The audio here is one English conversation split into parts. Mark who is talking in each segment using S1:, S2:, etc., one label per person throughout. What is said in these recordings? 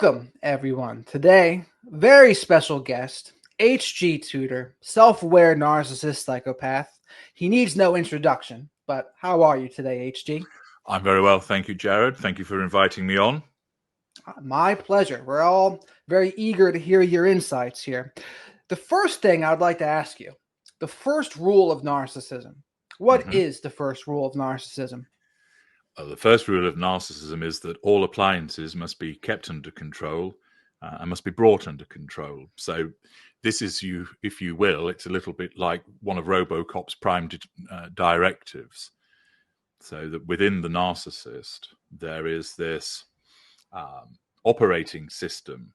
S1: Welcome, everyone. Today, very special guest, HG Tudor, self-aware narcissist psychopath. He needs no introduction, but how are you today, HG?
S2: I'm very well, thank you, Jared. Thank you for inviting me on.
S1: My pleasure. We're all very eager to hear your insights here. The first thing I'd like to ask you, the first rule of narcissism. What is the first rule of narcissism?
S2: The first rule of narcissism is that all appliances must be kept under control and must be brought under control. So this is, if you will, it's a little bit like one of RoboCop's prime directives. So that within the narcissist, there is this operating system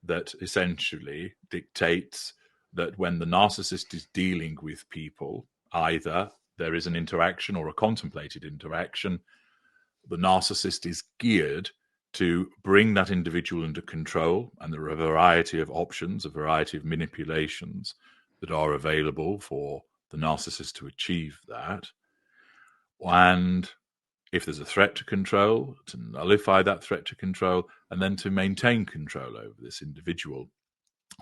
S2: that essentially dictates that when the narcissist is dealing with people, either there is an interaction or a contemplated interaction, the narcissist is geared to bring that individual under control, and there are a variety of options, a variety of manipulations that are available for the narcissist to achieve that. And if there's a threat to control, to nullify that threat to control, and then to maintain control over this individual.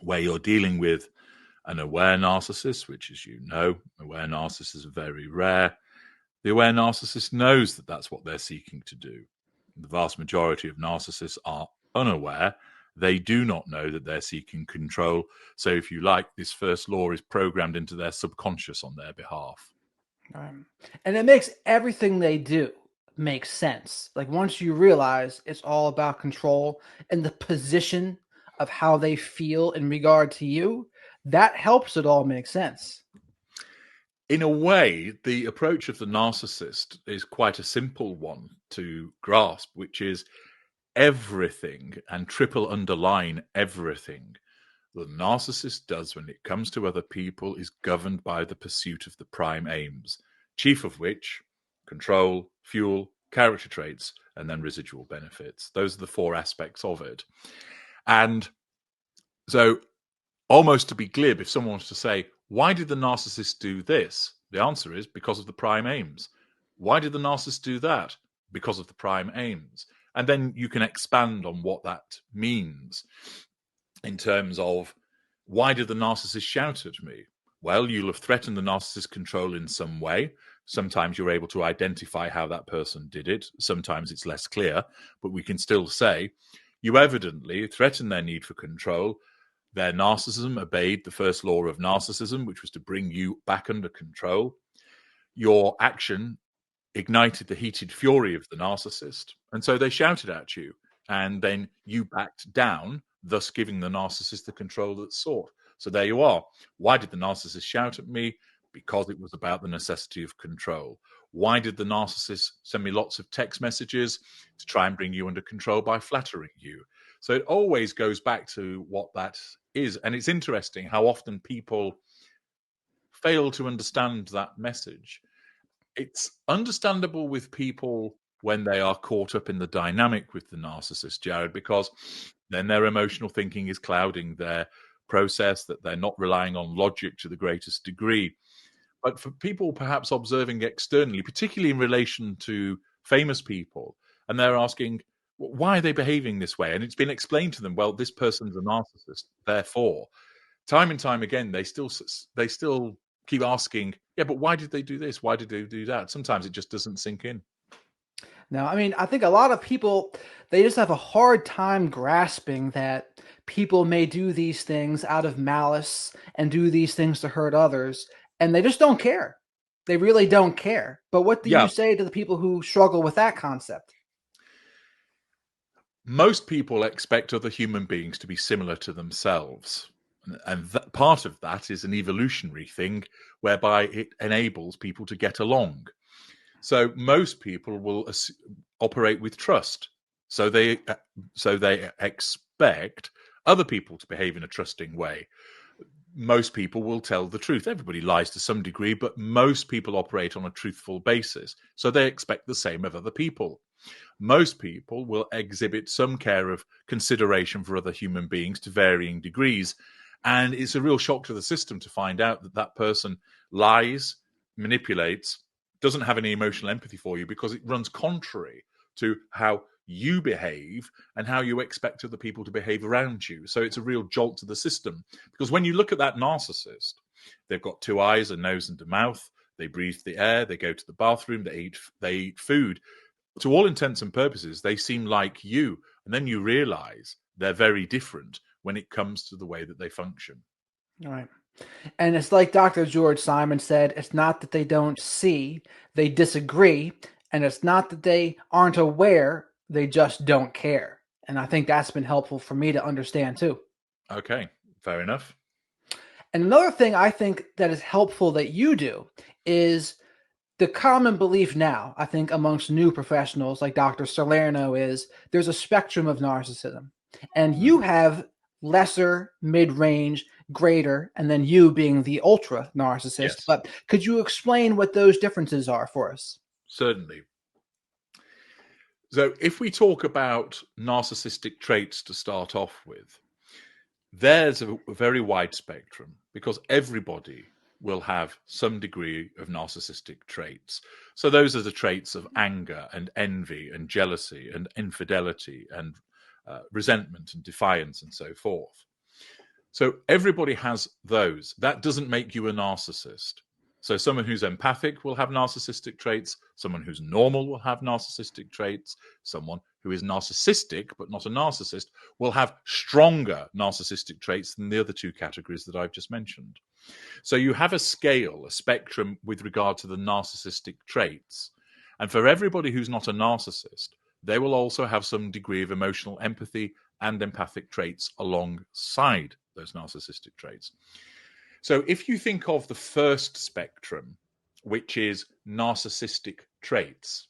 S2: Where you're dealing with an aware narcissist, which, as you know, aware narcissists are very rare. The aware narcissist knows that that's what they're seeking to do. The vast majority of narcissists are unaware. They do not know that they're seeking control. So if you like, this first law is programmed into their subconscious on their behalf.
S1: And it makes everything they do make sense. Like once you realize it's all about control and the position of how they feel in regard to you, that helps it all make sense.
S2: In a way, the approach of the narcissist is quite a simple one to grasp, which is everything, and triple underline everything, the narcissist does when it comes to other people is governed by the pursuit of the prime aims, chief of which, control, fuel, character traits, and then residual benefits. Those are the four aspects of it. And so, almost to be glib, if someone wants to say, why did the narcissist do this? The answer is because of the prime aims. Why did the narcissist do that? Because of the prime aims. And then you can expand on what that means in terms of, why did the narcissist shout at me? Well, you'll have threatened the narcissist's control in some way. Sometimes you're able to identify how that person did it. Sometimes it's less clear, but we can still say, you evidently threatened their need for control. Their narcissism obeyed the first law of narcissism, which was to bring you back under control. Your action ignited the heated fury of the narcissist, and so they shouted at you, and then you backed down, thus giving the narcissist the control that's sought. So there you are. Why did the narcissist shout at me? Because it was about the necessity of control. Why did the narcissist send me lots of text messages? To try and bring you under control by flattering you. So it always goes back to what that is. And it's interesting how often people fail to understand that message. It's understandable with people when they are caught up in the dynamic with the narcissist, Jared, because then their emotional thinking is clouding their process, that they're not relying on logic to the greatest degree. But for people perhaps observing externally, particularly in relation to famous people, and they're asking, why are they behaving this way? And it's been explained to them, well, this person's a narcissist. Therefore, time and time again, they still keep asking, yeah, but why did they do this? Why did they do that? Sometimes it just doesn't sink in.
S1: Now, I mean, I think a lot of people, they just have a hard time grasping that people may do these things out of malice and do these things to hurt others, and they just don't care. They really don't care. But what do you say to the people who struggle with that concept?
S2: Most people expect other human beings to be similar to themselves. And part of that is an evolutionary thing whereby it enables people to get along. So most people will operate with trust. So they expect other people to behave in a trusting way. Most people will tell the truth. Everybody lies to some degree, but most people operate on a truthful basis. So they expect the same of other people. Most people will exhibit some care of consideration for other human beings to varying degrees. And it's a real shock to the system to find out that that person lies, manipulates, doesn't have any emotional empathy for you because it runs contrary to how you behave and how you expect other people to behave around you. So it's a real jolt to the system. Because when you look at that narcissist, they've got 2 eyes, a nose and a mouth. They breathe the air. They go to the bathroom. They eat food. To all intents and purposes, they seem like you. And then you realize they're very different when it comes to the way that they function.
S1: All right. And it's like Dr. George Simon said, it's not that they don't see, they disagree. And it's not that they aren't aware, they just don't care. And I think that's been helpful for me to understand too.
S2: Okay, fair enough.
S1: And another thing I think that is helpful that you do is the common belief now, I think, amongst new professionals like Dr. Salerno is there's a spectrum of narcissism. And you have lesser, mid-range, greater, and then you being the ultra narcissist.
S2: Yes.
S1: But could you explain what those differences are for us?
S2: Certainly. So if we talk about narcissistic traits to start off with, there's a very wide spectrum because everybody will have some degree of narcissistic traits. So those are the traits of anger and envy and jealousy and infidelity and resentment and defiance and so forth. So everybody has those. That doesn't make you a narcissist. So someone who's empathic will have narcissistic traits. Someone who's normal will have narcissistic traits. Someone who is narcissistic but not a narcissist will have stronger narcissistic traits than the other 2 categories that I've just mentioned. So you have a scale, a spectrum with regard to the narcissistic traits. And for everybody who's not a narcissist, they will also have some degree of emotional empathy and empathic traits alongside those narcissistic traits. So if you think of the first spectrum, which is narcissistic traits,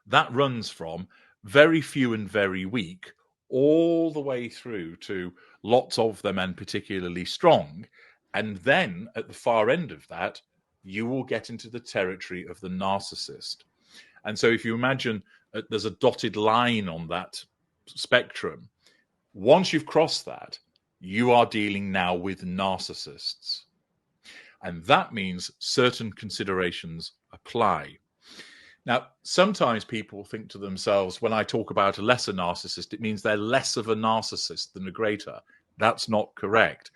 S2: that runs from very few and very weak all the way through to lots of them and particularly strong. And then at the far end of that, you will get into the territory of the narcissist. And so if you imagine there's a dotted line on that spectrum, once you've crossed that, you are dealing now with narcissists. And that means certain considerations apply. Now, sometimes people think to themselves, when I talk about a lesser narcissist, it means they're less of a narcissist than a greater. That's not correct.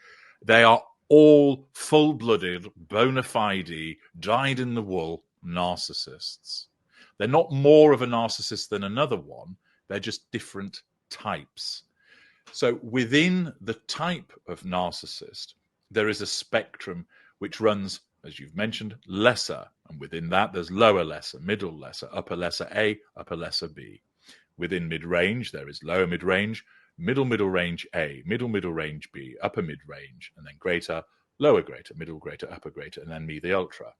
S2: They are all full-blooded, bona fide, dyed-in-the-wool narcissists. They're not more of a narcissist than another one. They're just different types. So within the type of narcissist, there is a spectrum which runs, as you've mentioned, lesser. And within that, there's lower lesser, middle lesser, upper lesser A, upper lesser B. Within mid-range, there is lower mid-range, middle range A, middle range B, upper mid-range, and then greater, lower greater, middle greater, upper greater, and then me, the ultra.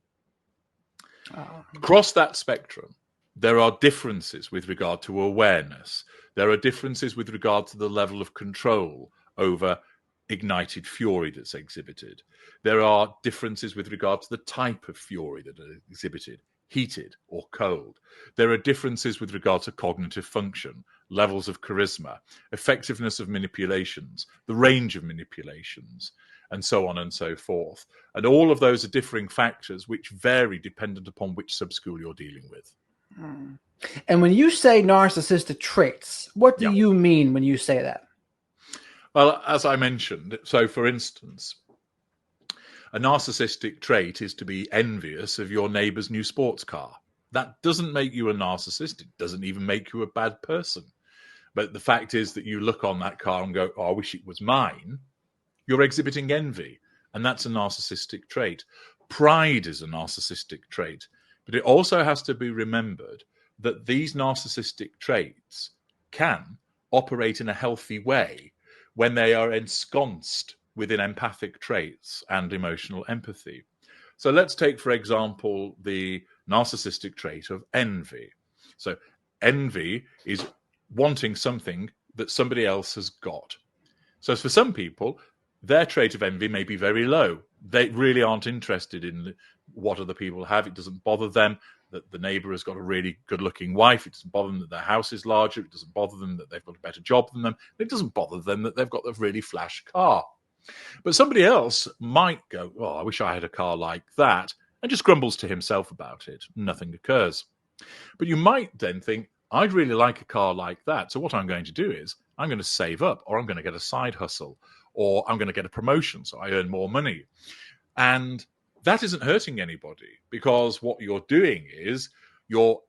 S2: Across that spectrum, there are differences with regard to awareness. There are differences with regard to the level of control over ignited fury that's exhibited. There are differences with regard to the type of fury that is exhibited, heated or cold. There are differences with regard to cognitive function, levels of charisma, effectiveness of manipulations, the range of manipulations, and so on and so forth. And all of those are differing factors which vary dependent upon which subschool you're dealing with.
S1: And when you say narcissistic traits, what do you mean when you say that?
S2: Well, as I mentioned, so for instance, a narcissistic trait is to be envious of your neighbor's new sports car. That doesn't make you a narcissist. It doesn't even make you a bad person. But the fact is that you look on that car and go, oh, I wish it was mine. You're exhibiting envy. And that's a narcissistic trait. Pride is a narcissistic trait. But it also has to be remembered that these narcissistic traits can operate in a healthy way when they are ensconced within empathic traits and emotional empathy. So let's take, for example, the narcissistic trait of envy. So envy is wanting something that somebody else has got. So for some people, their trait of envy may be very low. They really aren't interested in what other people have. It doesn't bother them that the neighbor has got a really good-looking wife. It doesn't bother them that their house is larger. It doesn't bother them that they've got a better job than them. It doesn't bother them that they've got a really flash car. But somebody else might go, oh, I wish I had a car like that, and just grumbles to himself about it. Nothing occurs. But you might then think, I'd really like a car like that. So what I'm going to do is I'm going to save up, or I'm going to get a side hustle, or I'm going to get a promotion so I earn more money. And that isn't hurting anybody, because what you're doing is your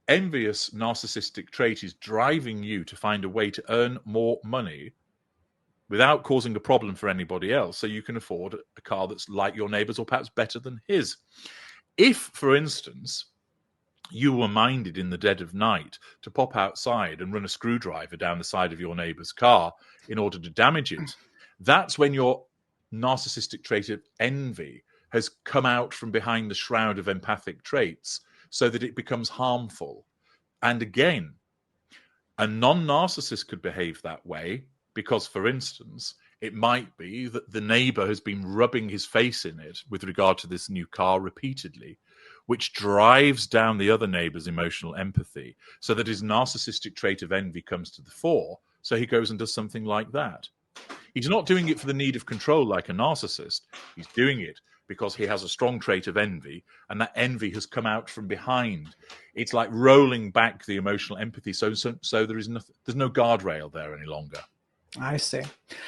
S2: envious narcissistic trait is driving you to find a way to earn more money without causing a problem for anybody else, so you can afford a car that's like your neighbor's or perhaps better than his. If, for instance, you were minded in the dead of night to pop outside and run a screwdriver down the side of your neighbor's car in order to damage it, that's when your narcissistic trait of envy has come out from behind the shroud of empathic traits so that it becomes harmful. And again, a non-narcissist could behave that way because, for instance, it might be that the neighbor has been rubbing his face in it with regard to this new car repeatedly, which drives down the other neighbor's emotional empathy, so that his narcissistic trait of envy comes to the fore. So he goes and does something like that. He's not doing it for the need of control like a narcissist. He's doing it because he has a strong trait of envy, and that envy has come out from behind. It's like rolling back the emotional empathy, so there's no guardrail there any longer.
S1: I see.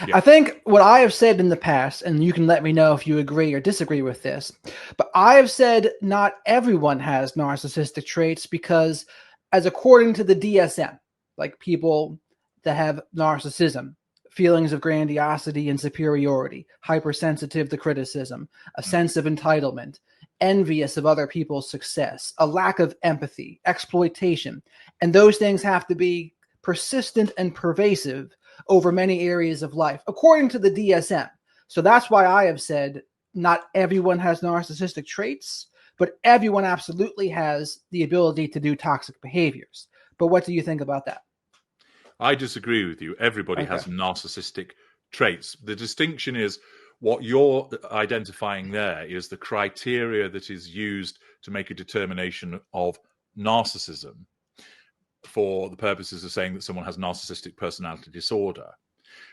S2: Yeah.
S1: I think what I have said in the past, and you can let me know if you agree or disagree with this, but I have said not everyone has narcissistic traits because, as according to the DSM, like people that have narcissism, feelings of grandiosity and superiority, hypersensitive to criticism, a sense of entitlement, envious of other people's success, a lack of empathy, exploitation, and those things have to be persistent and pervasive over many areas of life, according to the DSM. So that's why I have said not everyone has narcissistic traits, but everyone absolutely has the ability to do toxic behaviors. But what do you think about that?
S2: I disagree with you. Everybody has narcissistic traits. The distinction is what you're identifying there is the criteria that is used to make a determination of narcissism for the purposes of saying that someone has narcissistic personality disorder.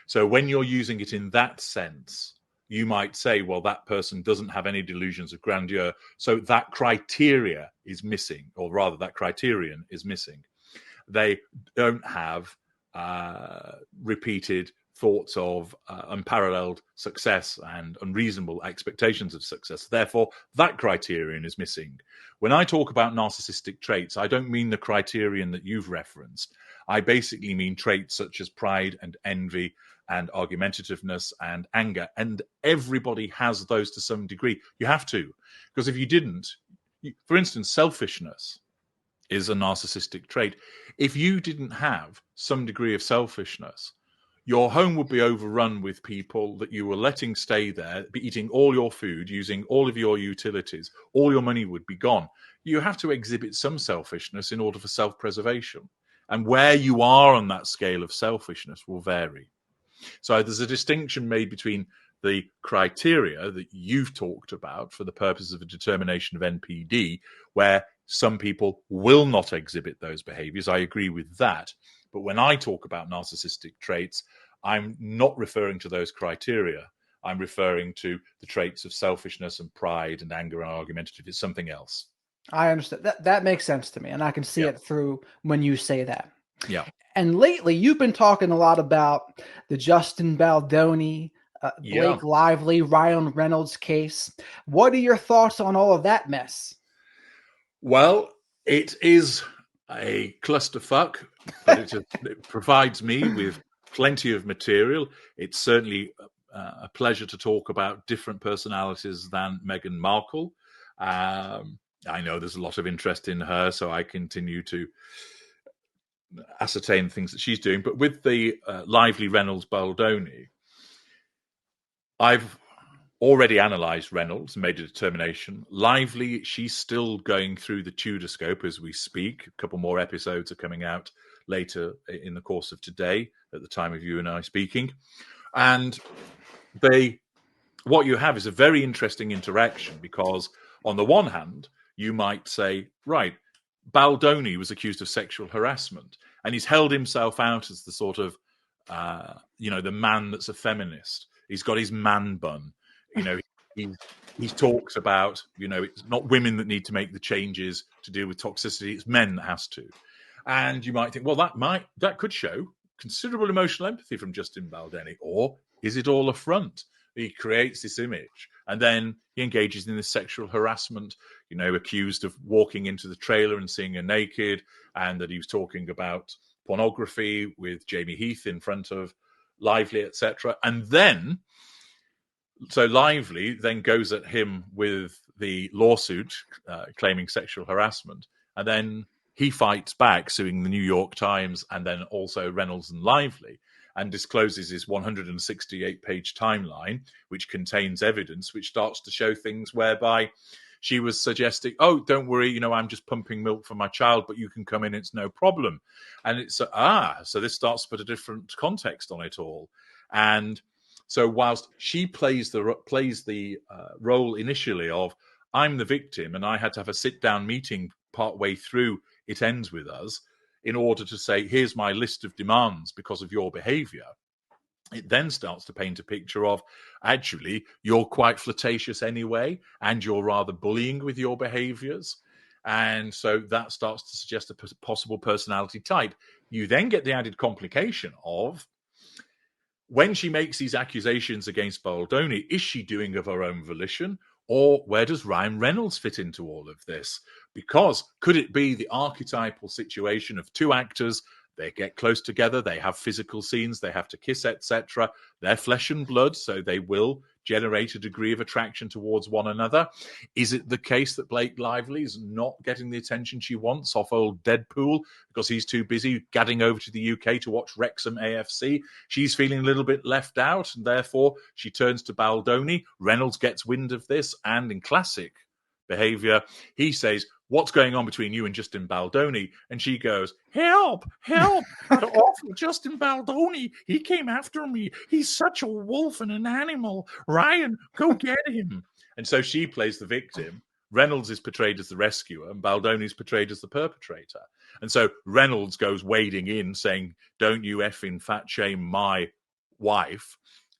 S2: So when you're using it in that sense, you might say, well, that person doesn't have any delusions of grandeur, so that criteria is missing, or rather that criterion is missing. They don't have repeated thoughts of unparalleled success and unreasonable expectations of success. Therefore, that criterion is missing. When I talk about narcissistic traits, I don't mean the criterion that you've referenced. I basically mean traits such as pride and envy and argumentativeness and anger. And everybody has those to some degree. You have to, because if you didn't, for instance, selfishness is a narcissistic trait. If you didn't have some degree of selfishness, your home would be overrun with people that you were letting stay there, be eating all your food, using all of your utilities, all your money would be gone. You have to exhibit some selfishness in order for self-preservation. And where you are on that scale of selfishness will vary. So there's a distinction made between the criteria that you've talked about for the purpose of a determination of NPD, where some people will not exhibit those behaviors. I agree with that. But when I talk about narcissistic traits, I'm not referring to those criteria. I'm referring to the traits of selfishness and pride and anger and argumentative. It's something else.
S1: I understand. That makes sense to me, and I can see it through when you say that.
S2: Yeah.
S1: And lately, you've been talking a lot about the Justin Baldoni, Blake Lively, Ryan Reynolds case. What are your thoughts on all of that mess?
S2: Well, it is a clusterfuck, but it provides me with plenty of material. It's certainly a pleasure to talk about different personalities than Meghan Markle. I know there's a lot of interest in her, so I continue to ascertain things that she's doing. But with the Lively Reynolds Baldoni, I've already analysed Reynolds and made a determination. Lively, she's still going through the Tudor scope as we speak. A couple more episodes are coming out later in the course of today, at the time of you and I speaking. And what you have is a very interesting interaction, because on the one hand, you might say, right, Baldoni was accused of sexual harassment, and he's held himself out as the sort of, the man that's a feminist. He's got his man bun. He talks about, it's not women that need to make the changes to deal with toxicity, it's men that has to. And you might think, well, that could show considerable emotional empathy from Justin Baldoni, or is it all a front? He creates this image, and then he engages in this sexual harassment, accused of walking into the trailer and seeing her naked, and that he was talking about pornography with Jamie Heath in front of Lively, etc. And then, so Lively then goes at him with the lawsuit claiming sexual harassment, and then he fights back, suing the New York Times and then also Reynolds and Lively, and discloses his 168-page timeline, which contains evidence which starts to show things whereby she was suggesting, oh, don't worry, I'm just pumping milk for my child, but you can come in, it's no problem. And it's, so this starts to put a different context on it all. And so whilst she plays the role initially of, I'm the victim and I had to have a sit-down meeting partway through It Ends With Us in order to say, here's my list of demands because of your behavior, it then starts to paint a picture of, actually, you're quite flirtatious anyway, and you're rather bullying with your behaviors. And so that starts to suggest a possible personality type. You then get the added complication of, when she makes these accusations against Baldoni, is she doing of her own volition? Or where does Ryan Reynolds fit into all of this? Because could it be the archetypal situation of two actors? They get close together, they have physical scenes, they have to kiss, etc. They're flesh and blood, so they will generate a degree of attraction towards one another. Is it the case that Blake Lively is not getting the attention she wants off old Deadpool because he's too busy gadding over to the UK to watch Wrexham AFC? She's feeling a little bit left out, and therefore she turns to Baldoni. Reynolds gets wind of this, and in classic behavior, he says, what's going on between you and Justin Baldoni? And she goes, help, help, that awful Justin Baldoni. He came after me. He's such a wolf and an animal. Ryan, go get him. And so she plays the victim. Reynolds is portrayed as the rescuer, and Baldoni is portrayed as the perpetrator. And so Reynolds goes wading in saying, don't you effing fat shame my wife.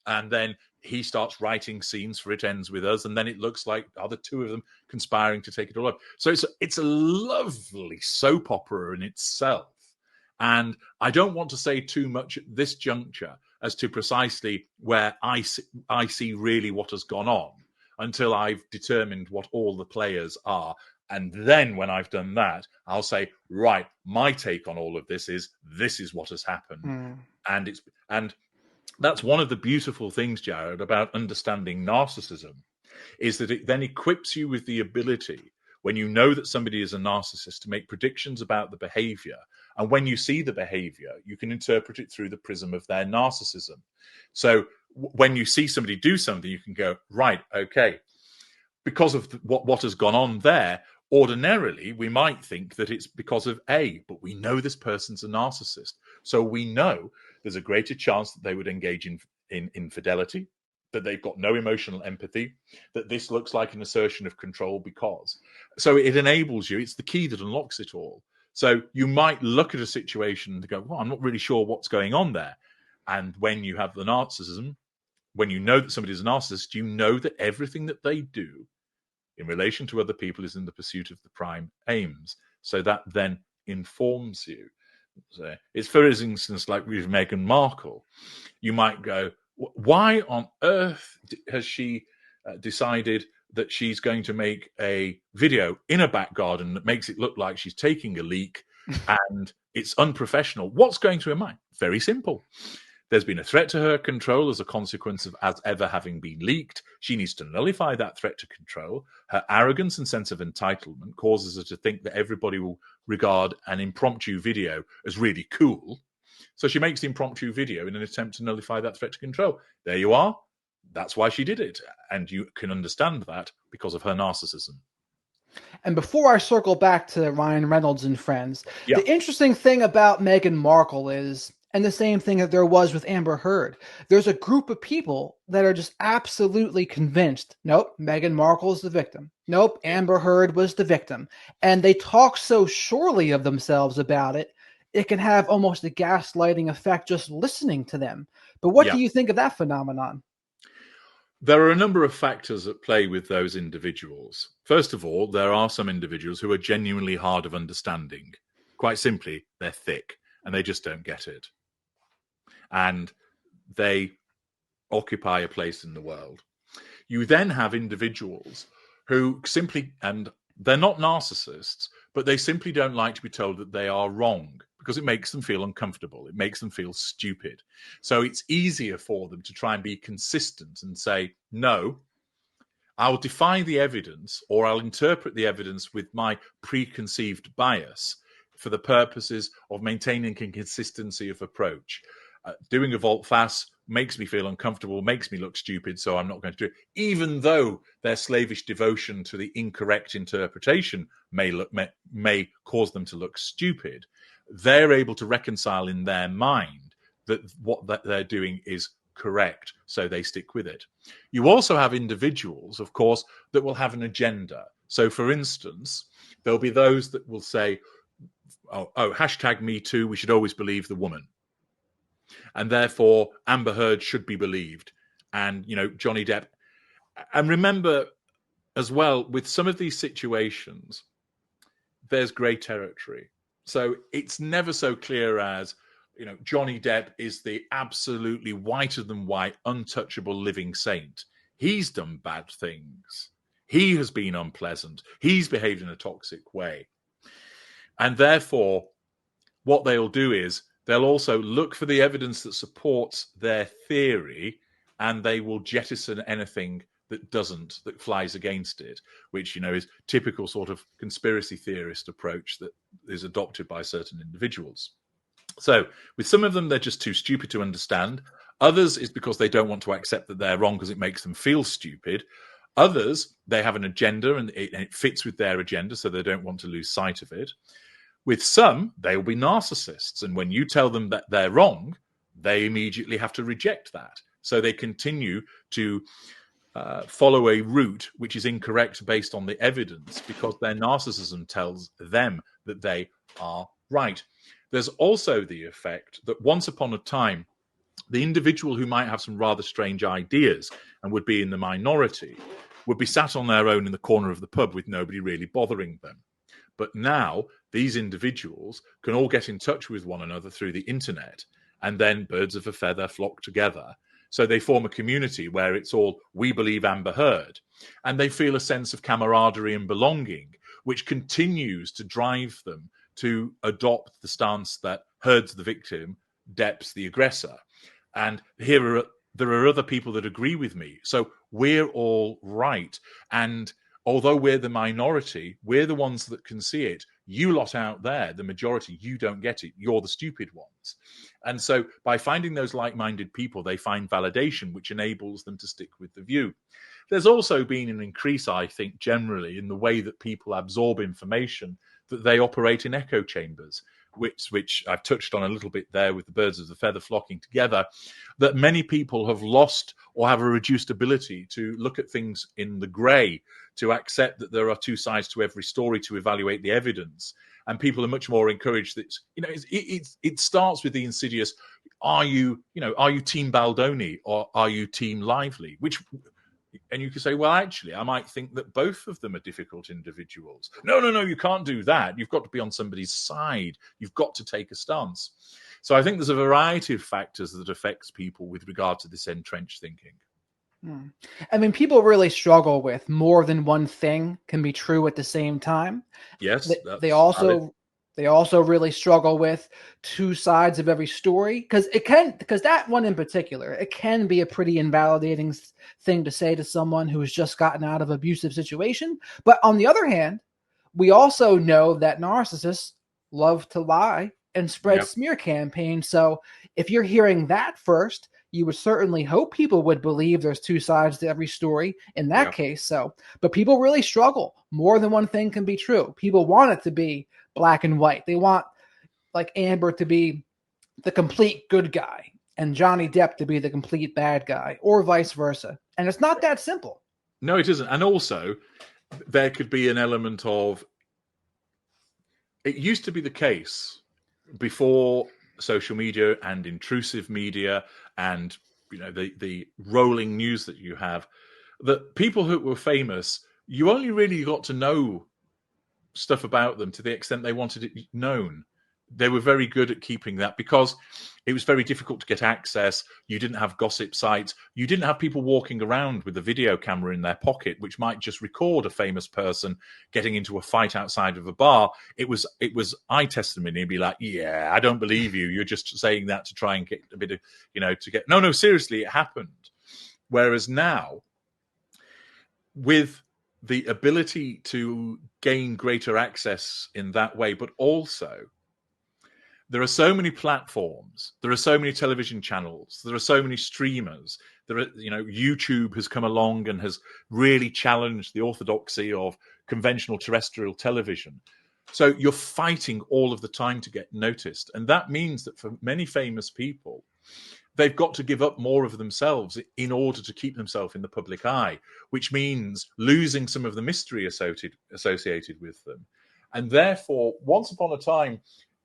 S2: And then he starts writing scenes for It Ends With Us, and then it looks like the two of them conspiring to take it all up. So it's a lovely soap opera in itself. And I don't want to say too much at this juncture as to precisely where I see really what has gone on until I've determined what all the players are. And then when I've done that, I'll say, right, my take on all of this is what has happened. And that's one of the beautiful things, Jared, about understanding narcissism, is that it then equips you with the ability, when you know that somebody is a narcissist, to make predictions about the behavior. And when you see the behavior, you can interpret it through the prism of their narcissism. So when you see somebody do something, you can go, right, okay, because of what has gone on there, ordinarily, we might think that it's because of A, but we know this person's a narcissist. So we know there's a greater chance that they would engage in infidelity, that they've got no emotional empathy, that this looks like an assertion of control because. So it enables you, it's the key that unlocks it all. So you might look at a situation and go, well, I'm not really sure what's going on there. And when you have the narcissism, when you know that somebody is a narcissist, you know that everything that they do in relation to other people is in the pursuit of the prime aims. So that then informs you. So it's, for instance, like with Meghan Markle. You might go, why on earth has she decided that she's going to make a video in a back garden that makes it look like she's taking a leak and it's unprofessional? What's going through her mind? Very simple. There's been a threat to her control as a consequence of as ever having been leaked. She needs to nullify that threat to control. Her arrogance and sense of entitlement causes her to think that everybody will regard an impromptu video as really cool. So she makes the impromptu video in an attempt to nullify that threat to control. There you are. That's why she did it. And you can understand that because of her narcissism.
S1: And before I circle back to Ryan Reynolds and Friends,
S2: Yeah.
S1: The interesting thing about Meghan Markle is, and the same thing that there was with Amber Heard, there's a group of people that are just absolutely convinced, nope, Meghan Markle is the victim. Nope, Amber Heard was the victim. And they talk so surely of themselves about it, it can have almost a gaslighting effect just listening to them. But what do you think of that phenomenon?
S2: There are a number of factors at play with those individuals. First of all, there are some individuals who are genuinely hard of understanding, Quite simply, they're thick and they just don't get it. And they occupy a place in the world. You then have individuals who simply, and they're not narcissists, but they simply don't like to be told that they are wrong because it makes them feel uncomfortable. It makes them feel stupid. So it's easier for them to try and be consistent and say, no, I'll defy the evidence, or I'll interpret the evidence with my preconceived bias for the purposes of maintaining a consistency of approach. Doing a volte-face makes me feel uncomfortable, makes me look stupid, so I'm not going to do it. Even though their slavish devotion to the incorrect interpretation may cause them to look stupid, they're able to reconcile in their mind that what they're doing is correct, so they stick with it. You also have individuals, of course, that will have an agenda. So, for instance, there'll be those that will say, oh, hashtag me too, we should always believe the woman. And therefore, Amber Heard should be believed. And, Johnny Depp. And remember, as well, with some of these situations, there's grey territory. So it's never so clear as, Johnny Depp is the absolutely whiter than white, untouchable living saint. He's done bad things. He has been unpleasant. He's behaved in a toxic way. And therefore, what they'll do is they'll also look for the evidence that supports their theory, and they will jettison anything that doesn't, that flies against it, which, is typical sort of conspiracy theorist approach that is adopted by certain individuals. So with some of them, they're just too stupid to understand. Others is because they don't want to accept that they're wrong because it makes them feel stupid. Others, they have an agenda and it fits with their agenda, so they don't want to lose sight of it. With some, they will be narcissists. And when you tell them that they're wrong, they immediately have to reject that. So they continue to follow a route which is incorrect based on the evidence because their narcissism tells them that they are right. There's also the effect that once upon a time, the individual who might have some rather strange ideas and would be in the minority would be sat on their own in the corner of the pub with nobody really bothering them. But now these individuals can all get in touch with one another through the internet, and then birds of a feather flock together. So they form a community where it's all, we believe Amber Heard. And they feel a sense of camaraderie and belonging, which continues to drive them to adopt the stance that Heard's the victim, Depp's the aggressor. And there are other people that agree with me. So we're all right. And although we're the minority, we're the ones that can see it. You lot out there, the majority, you don't get it. You're the stupid ones. And so by finding those like-minded people, they find validation, which enables them to stick with the view. There's also been an increase, I think, generally in the way that people absorb information, that they operate in echo chambers, which I've touched on a little bit there with the birds of the feather flocking together, that many people have lost or have a reduced ability to look at things in the grey, to accept that there are two sides to every story, to evaluate the evidence. And people are much more encouraged that, it starts with the insidious, are you Team Baldoni or are you Team Lively? And you can say, well, actually, I might think that both of them are difficult individuals. No, you can't do that. You've got to be on somebody's side. You've got to take a stance. So I think there's a variety of factors that affects people with regard to this entrenched thinking.
S1: I mean, people really struggle with more than one thing can be true at the same time.
S2: Yes,
S1: they also really struggle with two sides of every story because that one in particular, it can be a pretty invalidating thing to say to someone who has just gotten out of an abusive situation. But on the other hand, we also know that narcissists love to lie and spread smear campaigns. So if you're hearing that first, you would certainly hope people would believe there's two sides to every story in that case. So, but people really struggle. More than one thing can be true. People want it to be black and white. They want like Amber to be the complete good guy and Johnny Depp to be the complete bad guy, or vice versa. And it's not that simple.
S2: No, it isn't. And also, there could be an element of, it used to be the case before social media and intrusive media and the rolling news that you have, that people who were famous, you only really got to know stuff about them to the extent they wanted it known. they were very good at keeping that because it was very difficult to get access. You didn't have gossip sites. You didn't have people walking around with a video camera in their pocket, which might just record a famous person getting into a fight outside of a bar. It was eye testimony and be like, yeah, I don't believe you. You're just saying that to try and get a bit of, to get, no, seriously, it happened. Whereas now, with the ability to gain greater access in that way, but also there are so many platforms, there are so many television channels, there are so many streamers. YouTube has come along and has really challenged the orthodoxy of conventional terrestrial television. So you're fighting all of the time to get noticed. And that means that for many famous people, they've got to give up more of themselves in order to keep themselves in the public eye, which means losing some of the mystery associated with them. And therefore, once upon a time,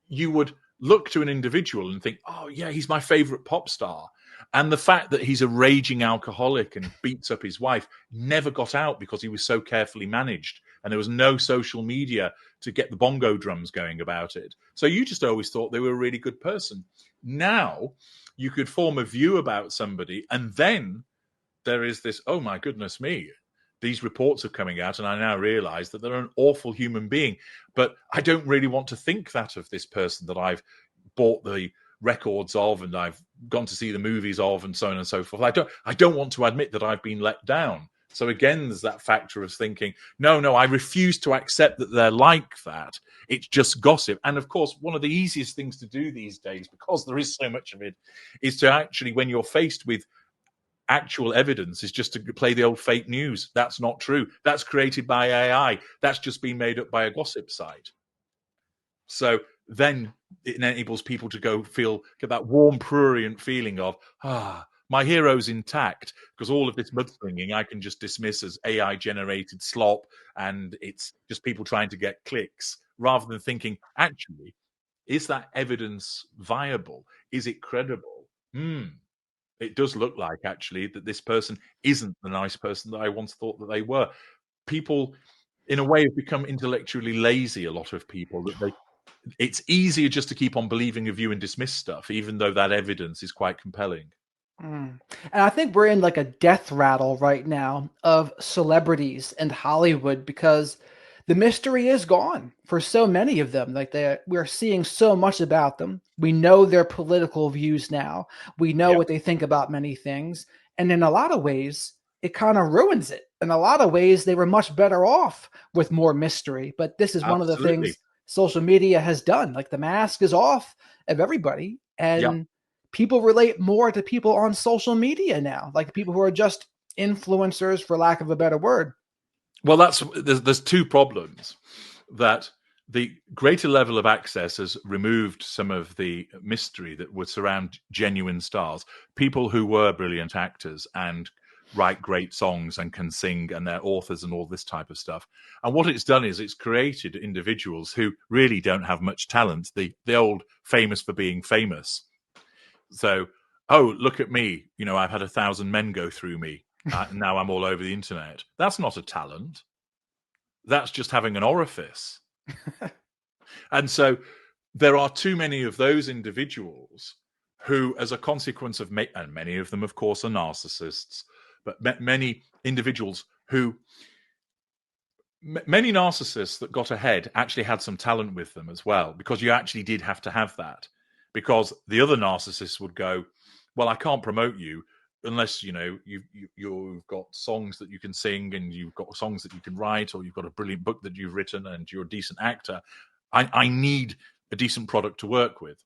S2: you would look to an individual and think, oh, yeah, he's my favorite pop star. And the fact that he's a raging alcoholic and beats up his wife never got out because he was so carefully managed. And there was no social media to get the bongo drums going about it. So you just always thought they were a really good person. Now you could form a view about somebody, and then there is this, oh my goodness me, these reports are coming out, and I now realize that they're an awful human being. But I don't really want to think that of this person that I've bought the records of and I've gone to see the movies of and so on and so forth. I don't want to admit that I've been let down. So again, there's that factor of thinking, no, I refuse to accept that they're like that. It's just gossip. And of course, one of the easiest things to do these days, because there is so much of it, is to actually, when you're faced with actual evidence, is just to play the old fake news. That's not true. That's created by AI. That's just been made up by a gossip site. So then it enables people to get that warm, prurient feeling of, my hero's intact, because all of this mudslinging I can just dismiss as AI-generated slop, and it's just people trying to get clicks, rather than thinking, actually, is that evidence viable? Is it credible? It does look like, actually, that this person isn't the nice person that I once thought that they were. People, in a way, have become intellectually lazy, a lot of people. It's easier just to keep on believing a view and dismiss stuff, even though that evidence is quite compelling.
S1: And I think we're in like a death rattle right now of celebrities and Hollywood, because the mystery is gone for so many of them. We're seeing so much about them. We know their political views now. We know what they think about many things. And in a lot of ways, it kind of ruins it. In a lot of ways, they were much better off with more mystery. But this is one of the things social media has done. Like, the mask is off of everybody. And people relate more to people on social media now, like people who are just influencers, for lack of a better word.
S2: Well, there's two problems. That the greater level of access has removed some of the mystery that would surround genuine stars, people who were brilliant actors and write great songs and can sing, and they're authors and all this type of stuff. And what it's done is it's created individuals who really don't have much talent, the old famous for being famous. So, oh, look at me, I've had 1,000 men go through me. Now I'm all over the internet. That's not a talent. That's just having an orifice. And so there are too many of those individuals who, as a consequence of, and many of them, of course, are narcissists, but many individuals who, many narcissists that got ahead actually had some talent with them as well, because you actually did have to have that. Because the other narcissists would go, well, I can't promote you unless you've got songs that you can sing, and you've got songs that you can write, or you've got a brilliant book that you've written, and you're a decent actor. I need a decent product to work with.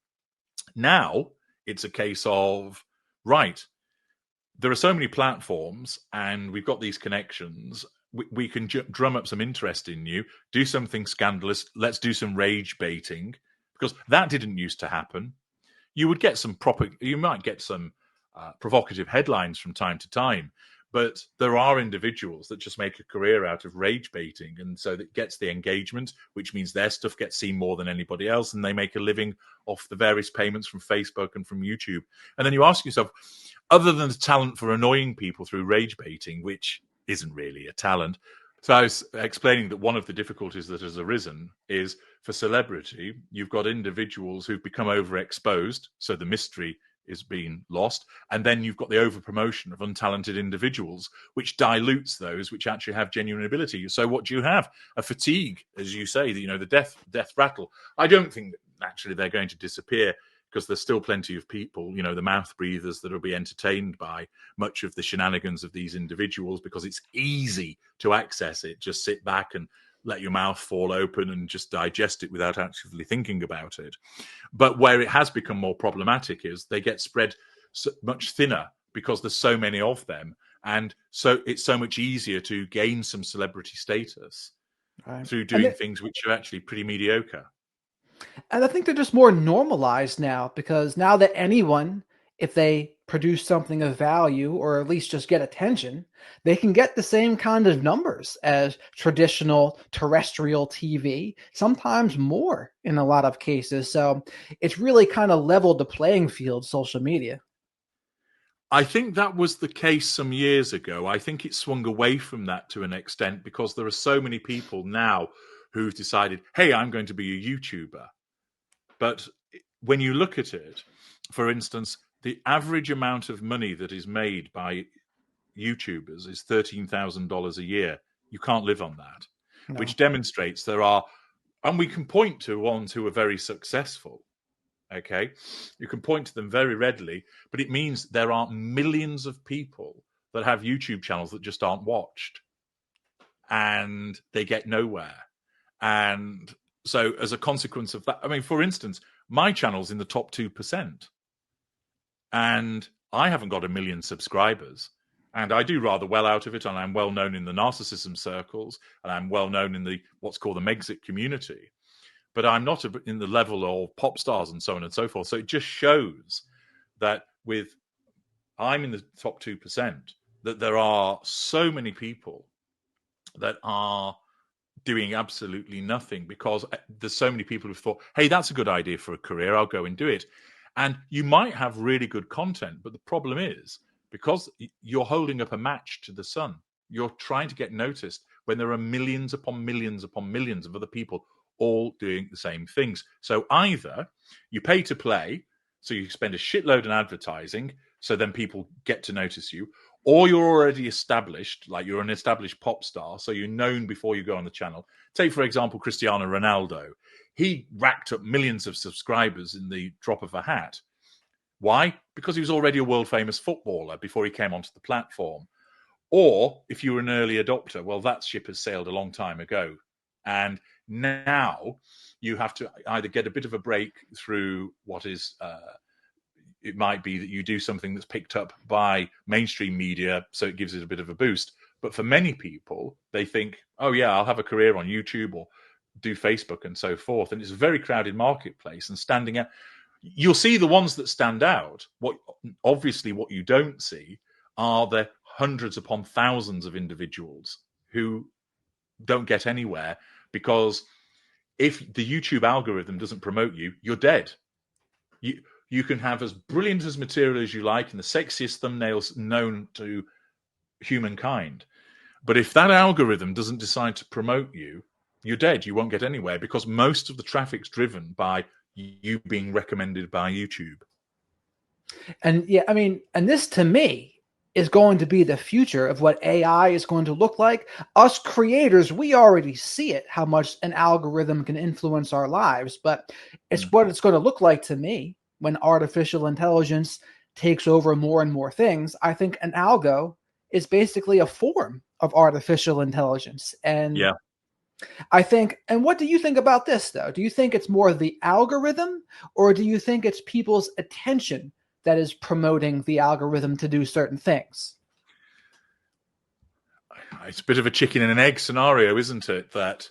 S2: Now it's a case of, right, there are so many platforms, and we've got these connections. We can drum up some interest in you, do something scandalous. Let's do some rage baiting, because that didn't used to happen. You might get some provocative headlines from time to time, but there are individuals that just make a career out of rage baiting, and so that gets the engagement, which means their stuff gets seen more than anybody else, and they make a living off the various payments from Facebook and from YouTube. And then you ask yourself, other than the talent for annoying people through rage baiting, which isn't really a talent, So I was explaining that one of the difficulties that has arisen is for celebrity, you've got individuals who've become overexposed, so the mystery is being lost, and then you've got the overpromotion of untalented individuals, which dilutes those which actually have genuine ability. So what do you have? A fatigue, as you say, the death rattle. I don't think that naturally they're going to disappear, because there's still plenty of people, the mouth breathers, that will be entertained by much of the shenanigans of these individuals, because it's easy to access it. Just sit back and let your mouth fall open and just digest it without actually thinking about it. But where it has become more problematic is they get spread much thinner because there's so many of them. And so it's so much easier to gain some celebrity status through doing things which are actually pretty mediocre.
S1: And I think they're just more normalized now, because now that anyone, if they produce something of value or at least just get attention, they can get the same kind of numbers as traditional terrestrial TV, sometimes more in a lot of cases. So it's really kind of leveled the playing field, social media.
S2: I think that was the case some years ago. I think it swung away from that to an extent, because there are so many people now who've decided, hey, I'm going to be a YouTuber. But when you look at it, for instance, the average amount of money that is made by YouTubers is $13,000 a year. You can't live on that, which demonstrates there are, and we can point to ones who are very successful. Okay, you can point to them very readily, but it means there are millions of people that have YouTube channels that just aren't watched, and they get nowhere. And so as a consequence of that, I mean, for instance, my channel's in the top 2%, and I haven't got 1 million subscribers, and I do rather well out of it, and I'm well known in the narcissism circles, and I'm well known in the what's called the Megxit community. But I'm not in the level of pop stars and so on and so forth. So it just shows that I'm in the top 2%, that there are so many people that are doing absolutely nothing, because there's so many people who've thought, hey, that's a good idea for a career, I'll go and do it. And you might have really good content, but the problem is, because you're holding up a match to the sun, you're trying to get noticed when there are millions upon millions upon millions of other people all doing the same things. So either you pay to play, so you spend a shitload on advertising, so then people get to notice you, or you're already established, like you're an established pop star, so you're known before you go on the channel. Take, for example, Cristiano Ronaldo. He racked up millions of subscribers in the drop of a hat. Why? Because he was already a world-famous footballer before he came onto the platform. Or if you were an early adopter, well, that ship has sailed a long time ago. And now you have to either get a bit of a break through what is, it might be that you do something that's picked up by mainstream media, so it gives it a bit of a boost. But for many people, they think, oh yeah, I'll have a career on YouTube or do Facebook and so forth. And it's a very crowded marketplace, and standing out, you'll see the ones that stand out. What you don't see are the hundreds upon thousands of individuals who don't get anywhere, because if the YouTube algorithm doesn't promote you, you're dead. You can have as brilliant as material as you like and the sexiest thumbnails known to humankind, but if that algorithm doesn't decide to promote you, you're dead. You won't get anywhere, because most of the traffic's driven by you being recommended by YouTube.
S1: And yeah, I mean, and this to me is going to be the future of what AI is going to look like. Us creators, we already see it, how much an algorithm can influence our lives, but it's what it's going to look like to me when artificial intelligence takes over more and more things. I think an algo is basically a form of artificial intelligence. And
S2: yeah,
S1: I think, and what do you think about this though? Do you think it's more the algorithm, or do you think it's people's attention that is promoting the algorithm to do certain things?
S2: it's a bit of a chicken and an egg scenario, isn't it? That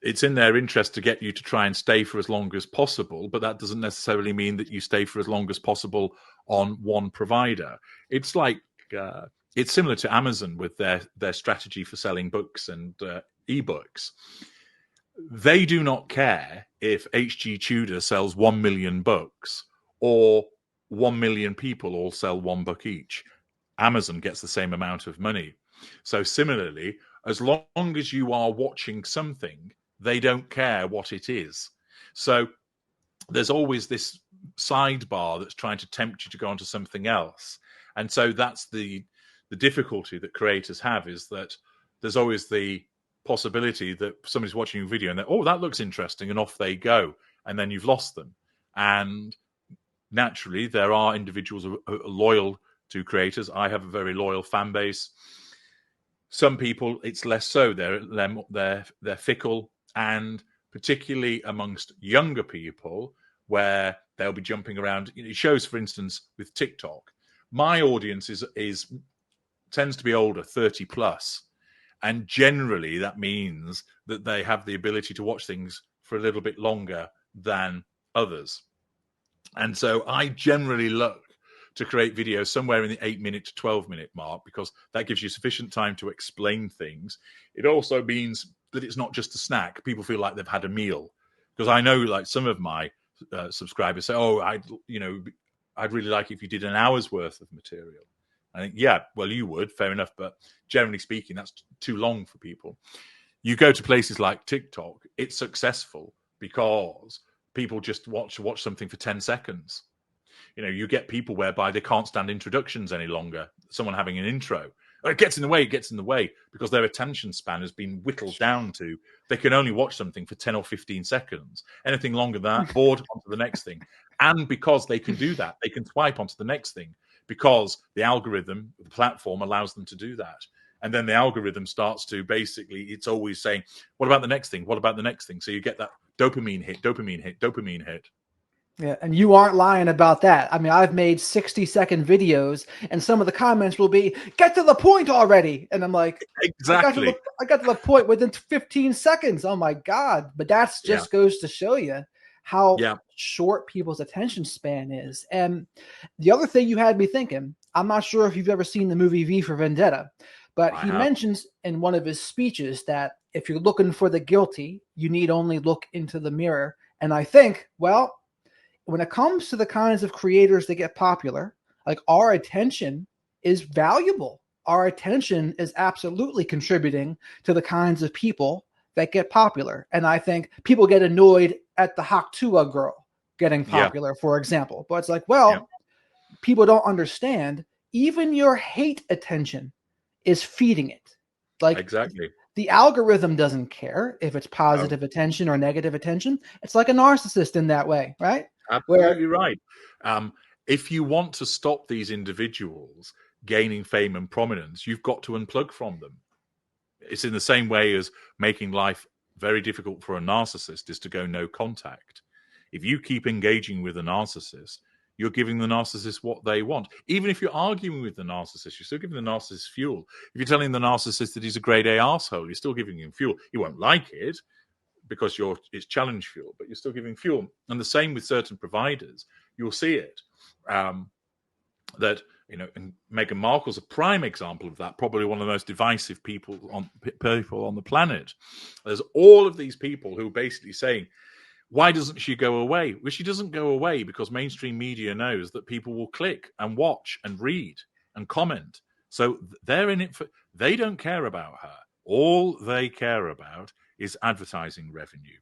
S2: it's in their interest to get you to try and stay for as long as possible, but that doesn't necessarily mean that you stay for as long as possible on one provider. It's like it's similar to Amazon with their strategy for selling books and ebooks. They do not care if HG Tudor sells 1 million books or 1 million people all sell one book each. Amazon gets the same amount of money. So similarly, as long as you are watching something, they don't care what it is. So there's always this sidebar that's trying to tempt you to go onto something else. And so that's the difficulty that creators have, is that there's always the possibility that somebody's watching a video and they're, oh, that looks interesting, and off they go, and then you've lost them. And naturally, there are individuals who are loyal to creators. I have a very loyal fan base. Some people, it's less so. They're fickle, and particularly amongst younger people, where they'll be jumping around. It shows, for instance, with TikTok. My audience tends to be older, 30 plus. And generally, that means that they have the ability to watch things for a little bit longer than others. And so I generally look to create videos somewhere in the 8-minute to 12-minute mark, because that gives you sufficient time to explain things. It also means that it's not just a snack. People feel like they've had a meal. Because I know, like, some of my subscribers say, oh, I'd really like if you did an hour's worth of material. I think, yeah, well, you would, fair enough. But generally speaking, that's too long for people. You go to places like TikTok, it's successful because people just watch something for 10 seconds. You get people whereby they can't stand introductions any longer. Someone having an intro, it gets in the way, because their attention span has been whittled down to, they can only watch something for 10 or 15 seconds. Anything longer than that, bored, onto the next thing. And because they can do that, they can swipe onto the next thing, because the algorithm, the platform, allows them to do that. And then the algorithm starts to, basically, it's always saying, what about the next thing? What about the next thing? So you get that dopamine hit.
S1: Yeah, and you aren't lying about that. I mean, I've made 60-second videos, and some of the comments will be, get to the point already. And I'm like,
S2: exactly.
S1: I got to the point within 15 seconds. Oh my God. But that's just goes to show you how short people's attention span is. And the other thing you had me thinking, I'm not sure if you've ever seen the movie V for Vendetta, but he mentions in one of his speeches that if you're looking for the guilty, you need only look into the mirror. And I think, well, when it comes to the kinds of creators that get popular, like, our attention is valuable. Our attention is absolutely contributing to the kinds of people that get popular. And I think people get annoyed at the Haktua girl getting popular, for example. But it's like, well, people don't understand. Even your hate attention is feeding it. Like,
S2: exactly.
S1: The algorithm doesn't care if it's positive attention or negative attention. It's like a narcissist in that way, right?
S2: Absolutely right. If you want to stop these individuals gaining fame and prominence, you've got to unplug from them. It's in the same way as making life very difficult for a narcissist is to go no contact. If you keep engaging with a narcissist, you're giving the narcissist what they want. Even if you're arguing with the narcissist, you're still giving the narcissist fuel. If you're telling the narcissist that he's a grade A arsehole, you're still giving him fuel. He won't like it, because it's challenge fuel, but you're still giving fuel. And the same with certain providers. You'll see it. That, and Meghan Markle's a prime example of that, probably one of the most divisive people on the planet. There's all of these people who are basically saying, why doesn't she go away? Well, she doesn't go away because mainstream media knows that people will click and watch and read and comment. So they're in it they don't care about her. All they care about is advertising revenue.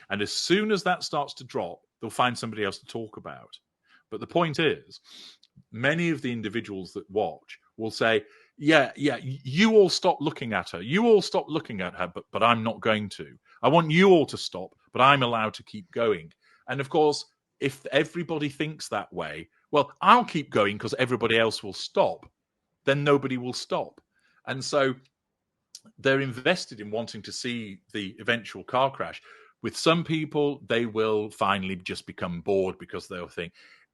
S2: And as soon as that starts to drop, they'll find somebody else to talk about. But the point is, many of the individuals that watch will say, you all stop looking at her. You all stop looking at her, but I'm not going to. I want you all to stop, but I'm allowed to keep going. And of course, if everybody thinks that way, well, I'll keep going because everybody else will stop. Then nobody will stop. And so they're invested in wanting to see the eventual car crash. With some people, they will finally just become bored because they'll think,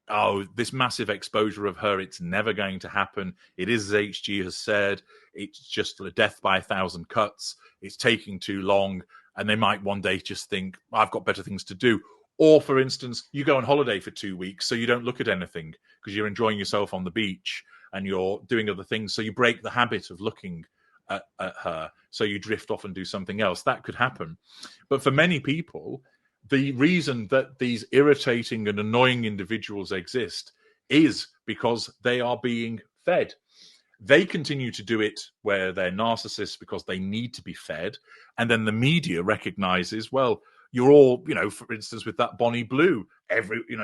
S2: oh, this massive exposure of her, it's never going to happen. It is, as HG has said, it's just a death by 1,000 cuts. It's taking too long. And they might one day just think, I've got better things to do. Or, for instance, you go on holiday for 2 weeks, so you don't look at anything because you're enjoying yourself on the beach and you're doing other things. So you break the habit of looking at her, so you drift off and do something else. That could happen. But for many people, the reason that these irritating and annoying individuals exist is because they are being fed. They continue to do it where they're narcissists because they need to be fed. And then the media recognizes, well, you're all, for instance, with that Bonnie Blue,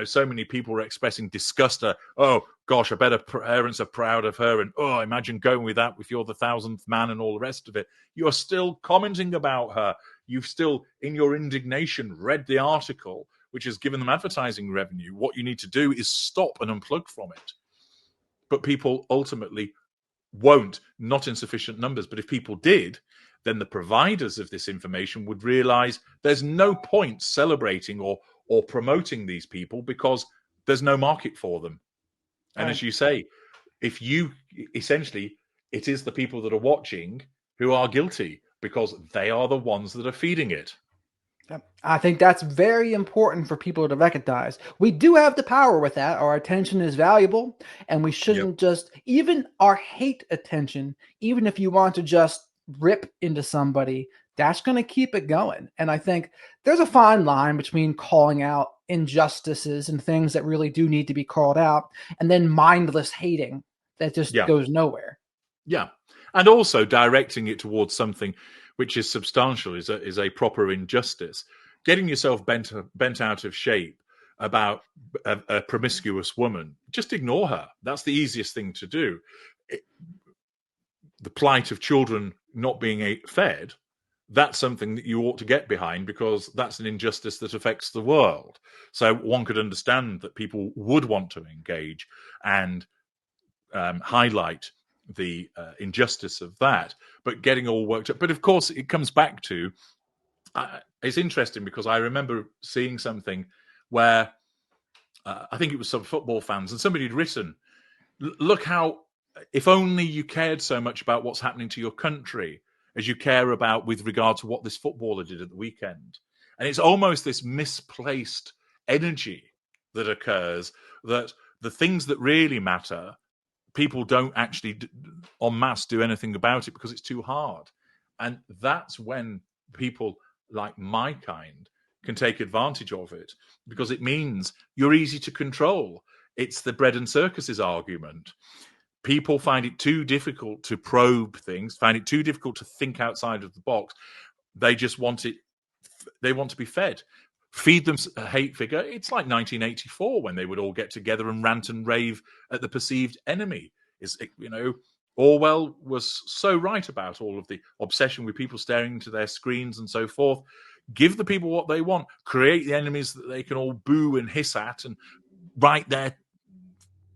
S2: so many people were expressing disgust. Oh, gosh, I bet her parents are proud of her. And, oh, imagine going with that if you're the 1,000th man and all the rest of it. You're still commenting about her. You've still, in your indignation, read the article, which has given them advertising revenue. What you need to do is stop and unplug from it. But people ultimately won't, not in sufficient numbers. But if people did, then the providers of this information would realize there's no point celebrating or promoting these people because there's no market for them. And
S1: Right.
S2: as you say, if you essentially, it is the people that are watching who are guilty because they are the ones that are feeding it.
S1: I think that's very important for people to recognize. We do have the power with that. Our attention is valuable, and we shouldn't just, even our hate attention, even if you want to just rip into somebody, that's going to keep it going. And I think there's a fine line between calling out injustices and things that really do need to be called out, and then mindless hating that just goes nowhere.
S2: Yeah. And also directing it towards something which is substantial, is a proper injustice. Getting yourself bent out of shape about a promiscuous woman, just ignore her. That's the easiest thing to do. The plight of children not being fed, that's something that you ought to get behind because that's an injustice that affects the world. So one could understand that people would want to engage and highlight the injustice of that, but getting all worked up. But of course, it comes back to, it's interesting because I remember seeing something where I think it was some football fans and somebody had written, look how, if only you cared so much about what's happening to your country as you care about with regard to what this footballer did at the weekend. And it's almost this misplaced energy that occurs, that the things that really matter, people don't actually en masse do anything about it because it's too hard. And that's when people like my kind can take advantage of it, because it means you're easy to control. It's the bread and circuses argument. People find it too difficult to probe things, find it too difficult to think outside of the box. They just want it. They want to be fed. Feed them a hate figure. It's like 1984 when they would all get together and rant and rave at the perceived enemy. Orwell was so right about all of the obsession with people staring into their screens and so forth. Give the people what they want. Create the enemies that they can all boo and hiss at and write their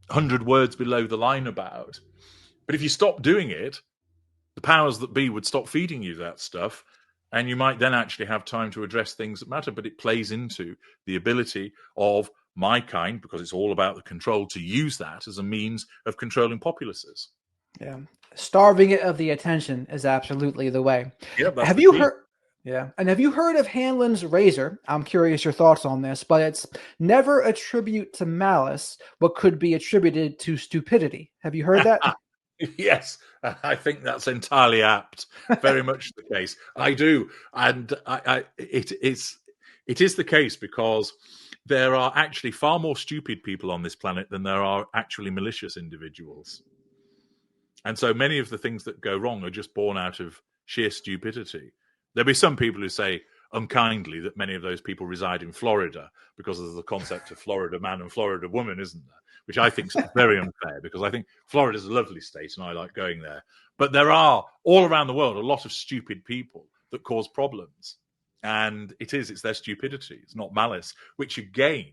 S2: 100 words below the line about. But if you stop doing it, the powers that be would stop feeding you that stuff, and you might then actually have time to address things that matter. But it plays into the ability of my kind, because it's all about the control, to use that as a means of controlling populaces.
S1: Yeah. Starving it of the attention is absolutely the way.
S2: Yeah, that's
S1: Have
S2: the
S1: you
S2: key.
S1: heard? Yeah. And have you heard of Hanlon's razor? I'm curious your thoughts on this, but it's never attribute to malice what could be attributed to stupidity. Have you heard that?
S2: Yes, I think that's entirely apt. Very much the case. I do. And it is the case because there are actually far more stupid people on this planet than there are actually malicious individuals. And so many of the things that go wrong are just born out of sheer stupidity. There'll be some people who say unkindly that many of those people reside in Florida because of the concept of Florida man and Florida woman, isn't there? Which I think is very unfair, because I think Florida is a lovely state and I like going there. But there are, all around the world, a lot of stupid people that cause problems. And it's their stupidity. It's not malice, which again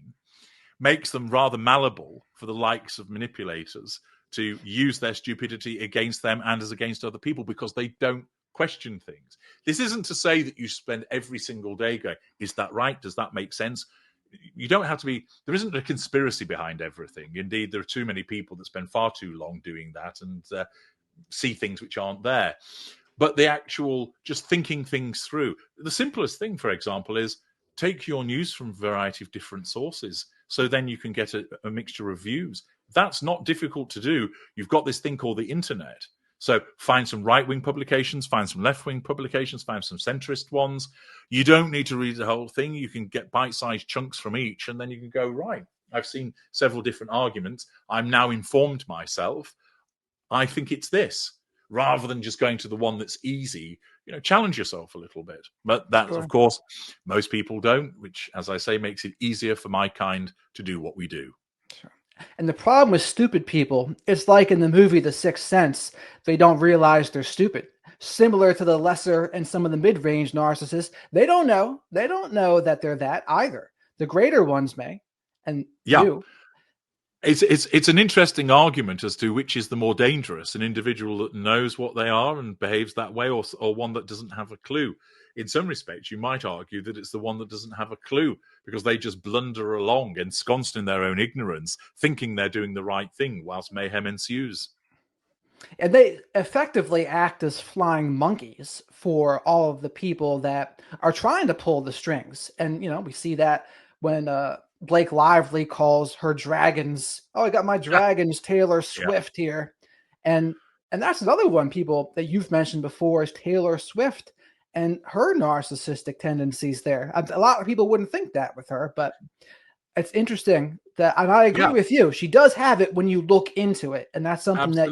S2: makes them rather malleable for the likes of manipulators to use their stupidity against them and as against other people, because they don't question things. This isn't to say that you spend every single day going, is that right? Does that make sense? You don't have to be, there isn't a conspiracy behind everything. Indeed, there are too many people that spend far too long doing that and see things which aren't there. But the actual just thinking things through. The simplest thing, for example, is take your news from a variety of different sources. So then you can get a mixture of views. That's not difficult to do. You've got this thing called the internet. So find some right-wing publications, find some left-wing publications, find some centrist ones. You don't need to read the whole thing. You can get bite-sized chunks from each, and then you can go, right, I've seen several different arguments. I'm now informed myself. I think it's this, rather than just going to the one that's easy. Challenge yourself a little bit. But that's, of
S1: Sure.
S2: course, most people don't, which, as I say, makes it easier for my kind to do what we do.
S1: Sure. And the problem with stupid people, it's like in the movie The Sixth Sense, they don't realize they're stupid. Similar to the lesser and some of the mid-range narcissists, they don't know. They don't know that they're that either. The greater ones may, and
S2: Yeah.
S1: do.
S2: It's an interesting argument as to which is the more dangerous, an individual that knows what they are and behaves that way, or one that doesn't have a clue. In some respects, you might argue that it's the one that doesn't have a clue, because they just blunder along, ensconced in their own ignorance, thinking they're doing the right thing whilst mayhem ensues.
S1: And they effectively act as flying monkeys for all of the people that are trying to pull the strings. And, we see that when Blake Lively calls her dragons, "Oh, I got my dragons, Taylor Swift here." And that's another one, people that you've mentioned before, is Taylor Swift and her narcissistic tendencies there. A lot of people wouldn't think that with her, but it's interesting that, and I agree with you, she does have it when you look into it. And that's something that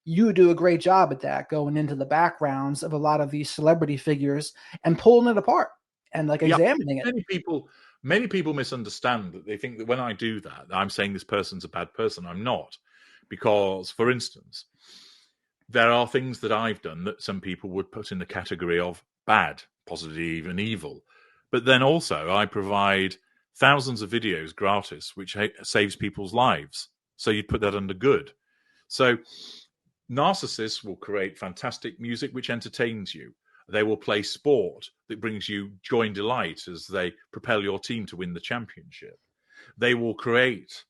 S1: you do a great job at, that, going into the backgrounds of a lot of these celebrity figures and pulling it apart and examining it.
S2: Many people misunderstand that. They think that when I do that, I'm saying this person's a bad person. I'm not. Because, for instance, there are things that I've done that some people would put in the category of bad, possibly even evil. But then also I provide thousands of videos gratis, which saves people's lives. So you'd put that under good. So narcissists will create fantastic music which entertains you. They will play sport that brings you joy and delight as they propel your team to win the championship. They will create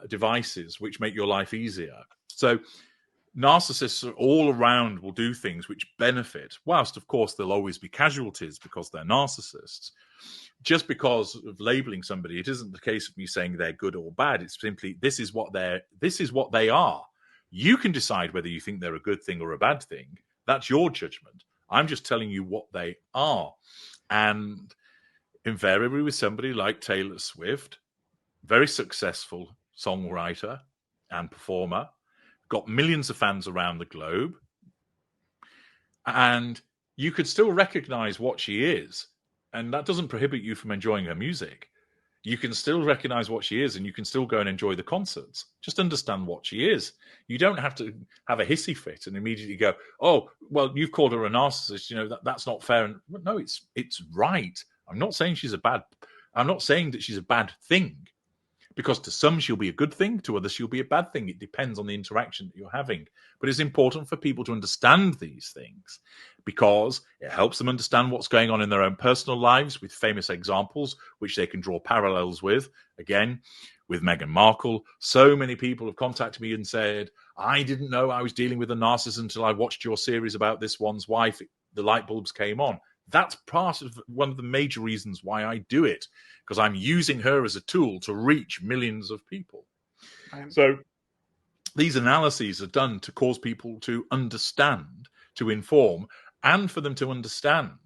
S2: devices which make your life easier. So narcissists all around will do things which benefit, whilst, of course, there'll always be casualties because they're narcissists. Just because of labeling somebody, it isn't the case of me saying they're good or bad. It's simply this is what they are. You can decide whether you think they're a good thing or a bad thing. That's your judgment. I'm just telling you what they are. And invariably with somebody like Taylor Swift, very successful songwriter and performer, got millions of fans around the globe, and you could still recognize what she is, and that doesn't prohibit you from enjoying her music. You can still recognize what she is, and you can still go and enjoy the concerts. Just understand what she is. You don't have to have a hissy fit and immediately go, "Oh, well, you've called her a narcissist. That's not fair." And no, it's right. I'm not saying I'm not saying that she's a bad thing, because to some she'll be a good thing, to others she'll be a bad thing. It depends on the interaction that you're having. But it's important for people to understand these things, because it helps them understand what's going on in their own personal lives, with famous examples which they can draw parallels with. Again, with Meghan Markle, so many people have contacted me and said, "I didn't know I was dealing with a narcissist until I watched your series about this one's wife. The light bulbs came on." That's part of one of the major reasons why I do it, because I'm using her as a tool to reach millions of people. So these analyses are done to cause people to understand, to inform, and for them to understand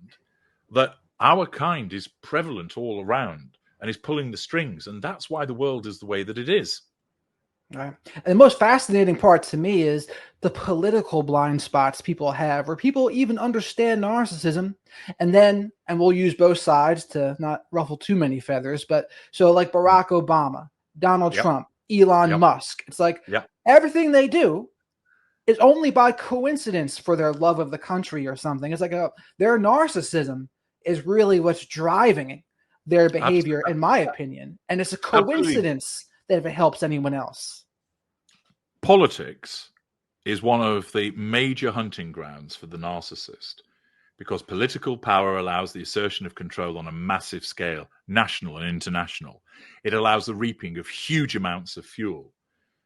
S2: that our kind is prevalent all around and is pulling the strings. And that's why the world is the way that it is.
S1: Right. And the most fascinating part to me is the political blind spots people have, where people even understand narcissism, and we'll use both sides to not ruffle too many feathers, but so like Barack Obama, Donald Trump, Elon Musk, it's like everything they do is only by coincidence for their love of the country or something. It's like their narcissism is really what's driving their behavior, in my opinion. And it's a coincidence that if it helps anyone else.
S2: Politics is one of the major hunting grounds for the narcissist, because political power allows the assertion of control on a massive scale, national and international. It allows the reaping of huge amounts of fuel.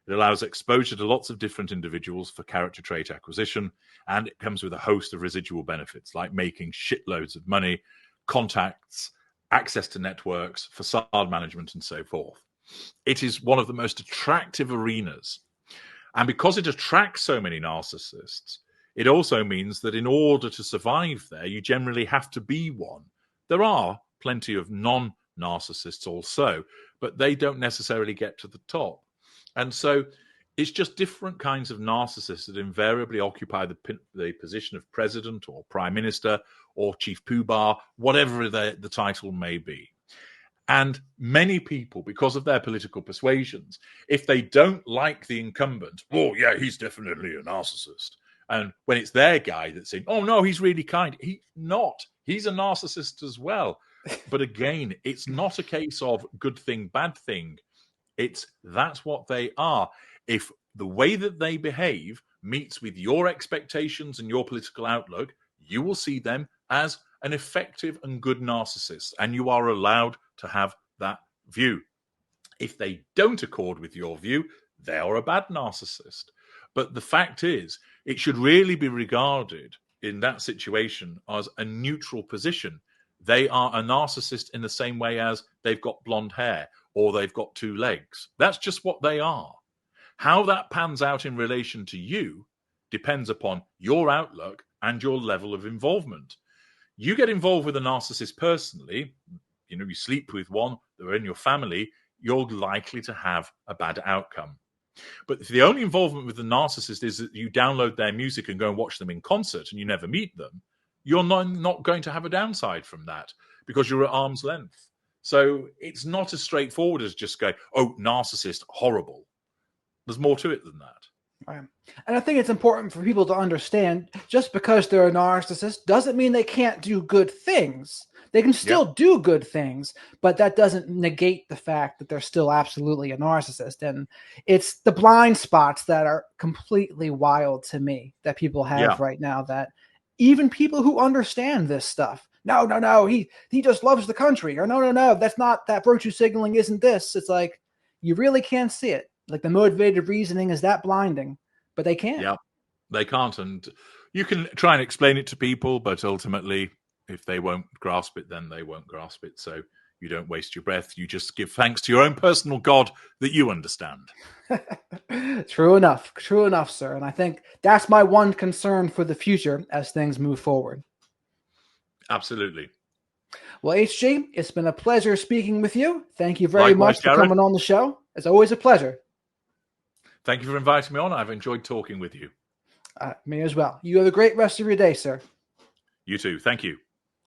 S2: It allows exposure to lots of different individuals for character trait acquisition, and it comes with a host of residual benefits, like making shitloads of money, contacts, access to networks, facade management, and so forth. It is one of the most attractive arenas. And because it attracts so many narcissists, it also means that in order to survive there, you generally have to be one. There are plenty of non-narcissists also, but they don't necessarily get to the top. And so It's just different kinds of narcissists that invariably occupy the position of president or prime minister or chief poobah, whatever the title may be. And many people, because of their political persuasions, if they don't like the incumbent, oh, yeah, he's definitely a narcissist. And when it's their guy that's saying, oh, no, he's really kind, he's not. He's a narcissist as well. But again, it's not a case of good thing, bad thing. That's what they are. If the way that they behave meets with your expectations and your political outlook, you will see them as an effective and good narcissist, and you are allowed to have that view. If they don't accord with your view, they are a bad narcissist. But the fact is, it should really be regarded in that situation as a neutral position. They are a narcissist in the same way as they've got blonde hair or they've got two legs. That's just what they are. How that pans out in relation to you depends upon your outlook and your level of involvement. You get involved with a narcissist personally, you sleep with one, they're in your family, you're likely to have a bad outcome. But if the only involvement with the narcissist is that you download their music and go and watch them in concert and you never meet them, you're not going to have a downside from that because you're at arm's length. So it's not as straightforward as just going, oh, narcissist, horrible. There's more to it than that.
S1: Right. And I think it's important for people to understand just because they're a narcissist doesn't mean they can't do good things. They can still do good things, but that doesn't negate the fact that they're still absolutely a narcissist. And it's the blind spots that are completely wild to me that people have right now, that even people who understand this stuff, no, he just loves the country, or no, that's not, that virtue signaling isn't this. It's like, you really can't see it. Like the motivated reasoning is that blinding, but they can't.
S2: Yeah, they can't. And you can try and explain it to people, but ultimately, if they won't grasp it, then they won't grasp it. So you don't waste your breath. You just give thanks to your own personal God that you understand.
S1: True enough, sir. And I think that's my one concern for the future as things move forward.
S2: Absolutely.
S1: Well, HG, it's been a pleasure speaking with you. Thank you very much for coming on the show. It's always a pleasure.
S2: Thank you for inviting me on. I've enjoyed talking with you.
S1: Me as well. You have a great rest of your day, sir.
S2: You too. Thank you.